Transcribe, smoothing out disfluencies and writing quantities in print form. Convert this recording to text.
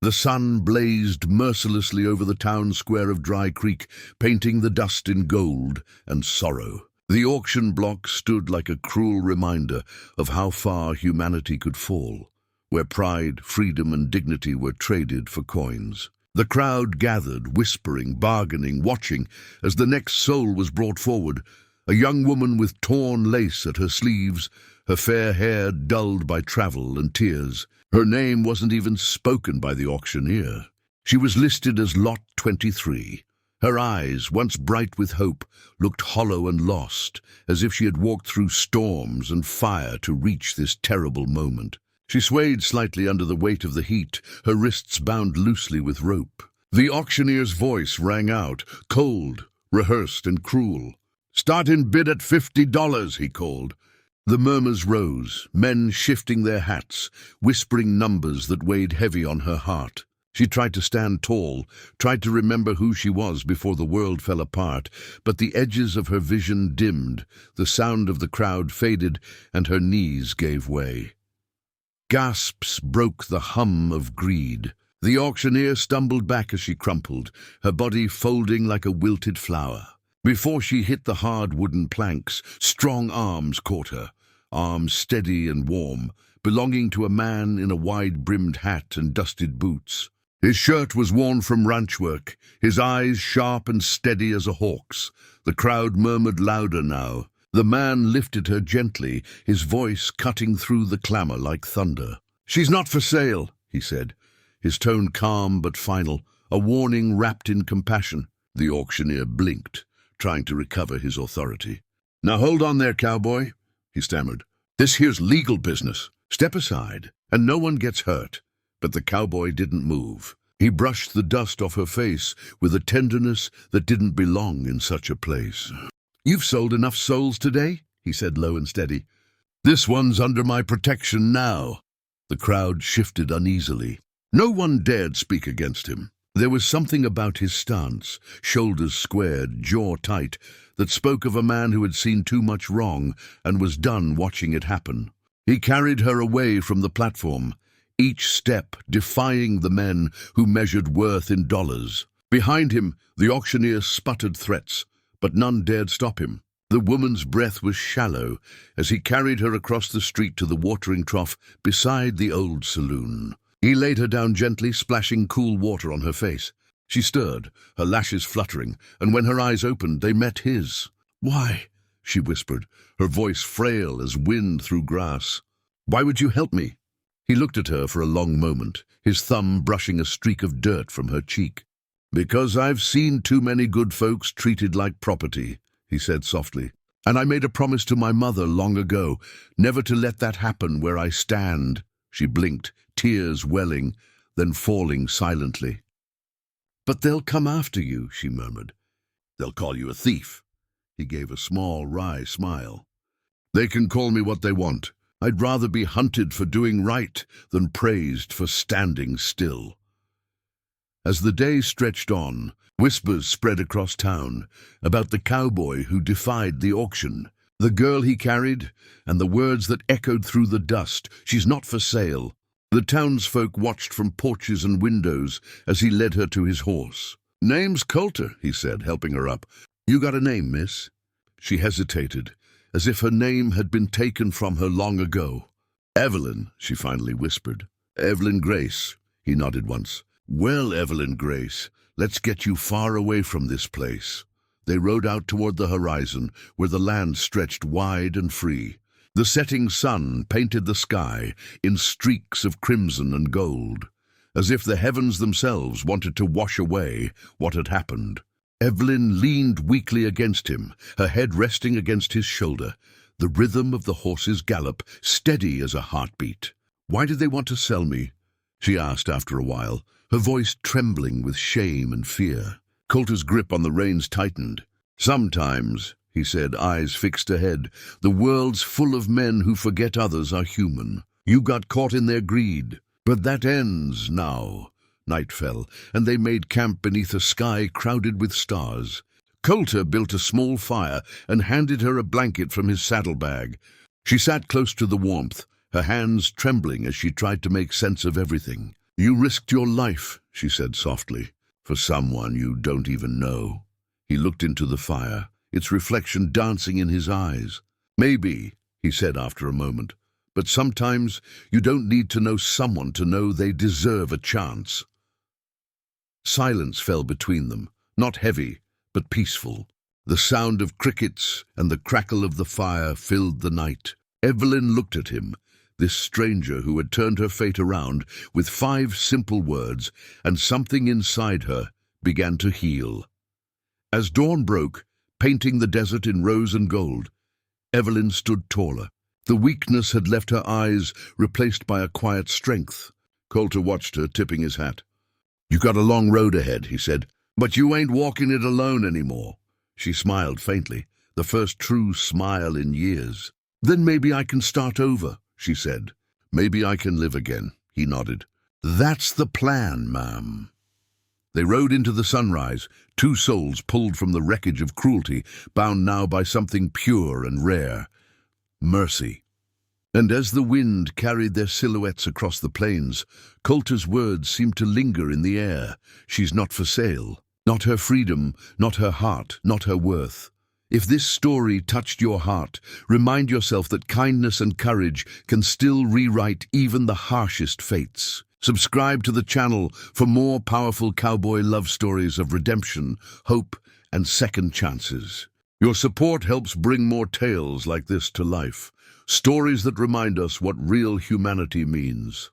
The sun blazed mercilessly over the town square of Dry Creek, painting the dust in gold and sorrow. The auction block stood like a cruel reminder of how far humanity could fall, where pride, freedom, and dignity were traded for coins. The crowd gathered, whispering, bargaining, watching, as the next soul was brought forward, a young woman with torn lace at her sleeves, her fair hair dulled by travel and tears. Her name wasn't even spoken by the auctioneer. She was listed as Lot 23. Her eyes, once bright with hope, looked hollow and lost, as if she had walked through storms and fire to reach this terrible moment. She swayed slightly under the weight of the heat, her wrists bound loosely with rope. The auctioneer's voice rang out, cold, rehearsed, and cruel. "Start in bid at $50, he called. The murmurs rose, men shifting their hats, whispering numbers that weighed heavy on her heart. She tried to stand tall, tried to remember who she was before the world fell apart, but the edges of her vision dimmed, the sound of the crowd faded, and her knees gave way. Gasps broke the hum of greed. The auctioneer stumbled back as she crumpled, her body folding like a wilted flower. Before she hit the hard wooden planks, strong arms caught her, arms steady and warm, belonging to a man in a wide-brimmed hat and dusted boots. His shirt was worn from ranch work, his eyes sharp and steady as a hawk's. The crowd murmured louder now. The man lifted her gently, his voice cutting through the clamor like thunder. "She's not for sale," he said, his tone calm but final, a warning wrapped in compassion. The auctioneer blinked, trying to recover his authority. "Now hold on there, cowboy," he stammered. "This here's legal business. Step aside, and no one gets hurt." But the cowboy didn't move. He brushed the dust off her face with a tenderness that didn't belong in such a place. "You've sold enough souls today," he said low and steady. "This one's under my protection now." The crowd shifted uneasily. No one dared speak against him. There was something about his stance, shoulders squared, jaw tight, that spoke of a man who had seen too much wrong and was done watching it happen. He carried her away from the platform, each step defying the men who measured worth in dollars. Behind him, the auctioneer sputtered threats, but none dared stop him. The woman's breath was shallow as he carried her across the street to the watering trough beside the old saloon. He laid her down gently, splashing cool water on her face. She stirred, her lashes fluttering, and when her eyes opened, they met his. "Why?" she whispered, her voice frail as wind through grass. "Why would you help me?" He looked at her for a long moment, his thumb brushing a streak of dirt from her cheek. "Because I've seen too many good folks treated like property," he said softly. "And I made a promise to my mother long ago, never to let that happen where I stand." She blinked, tears welling, then falling silently. "But they'll come after you," she murmured. "They'll call you a thief." He gave a small, wry smile. "They can call me what they want. I'd rather be hunted for doing right than praised for standing still." As the day stretched on, whispers spread across town about the cowboy who defied the auction, the girl he carried, and the words that echoed through the dust, "She's not for sale." The townsfolk watched from porches and windows as he led her to his horse. "Name's Coulter," he said, helping her up. "You got a name, miss?" She hesitated, as if her name had been taken from her long ago. "Evelyn," she finally whispered. "Evelyn Grace," he nodded once. "Well, Evelyn Grace, let's get you far away from this place." They rode out toward the horizon, where the land stretched wide and free. The setting sun painted the sky in streaks of crimson and gold, as if the heavens themselves wanted to wash away what had happened. Evelyn leaned weakly against him, her head resting against his shoulder, the rhythm of the horse's gallop steady as a heartbeat. "Why did they want to sell me?" she asked after a while, her voice trembling with shame and fear. Coulter's grip on the reins tightened. "Sometimes," he said, eyes fixed ahead, "the world's full of men who forget others are human. You got caught in their greed. But that ends now." Night fell, and they made camp beneath a sky crowded with stars. Coulter built a small fire and handed her a blanket from his saddlebag. She sat close to the warmth, her hands trembling as she tried to make sense of everything. You risked your life, she said softly, for someone you don't even know. He looked into the fire, its reflection dancing in his eyes. Maybe, he said after a moment, but sometimes you don't need to know someone to know they deserve a chance. Silence fell between them, not heavy, but peaceful. The sound of crickets and the crackle of the fire filled the night. Evelyn looked at him, this stranger who had turned her fate around with 5 simple words, and something inside her began to heal. As dawn broke, painting the desert in rose and gold, Evelyn stood taller. The weakness had left her eyes, replaced by a quiet strength. Coulter watched her, tipping his hat. "You got a long road ahead," he said, "but you ain't walking it alone anymore." She smiled faintly, the first true smile in years. "Then maybe I can start over," she said. "Maybe I can live again," he nodded. "That's the plan, ma'am." They rode into the sunrise, 2 souls pulled from the wreckage of cruelty, bound now by something pure and rare, mercy. And as the wind carried their silhouettes across the plains, Coulter's words seemed to linger in the air. She's not for sale. Not her freedom, not her heart, not her worth. If this story touched your heart, remind yourself that kindness and courage can still rewrite even the harshest fates. Subscribe to the channel for more powerful cowboy love stories of redemption, hope, and second chances. Your support helps bring more tales like this to life. Stories that remind us what real humanity means.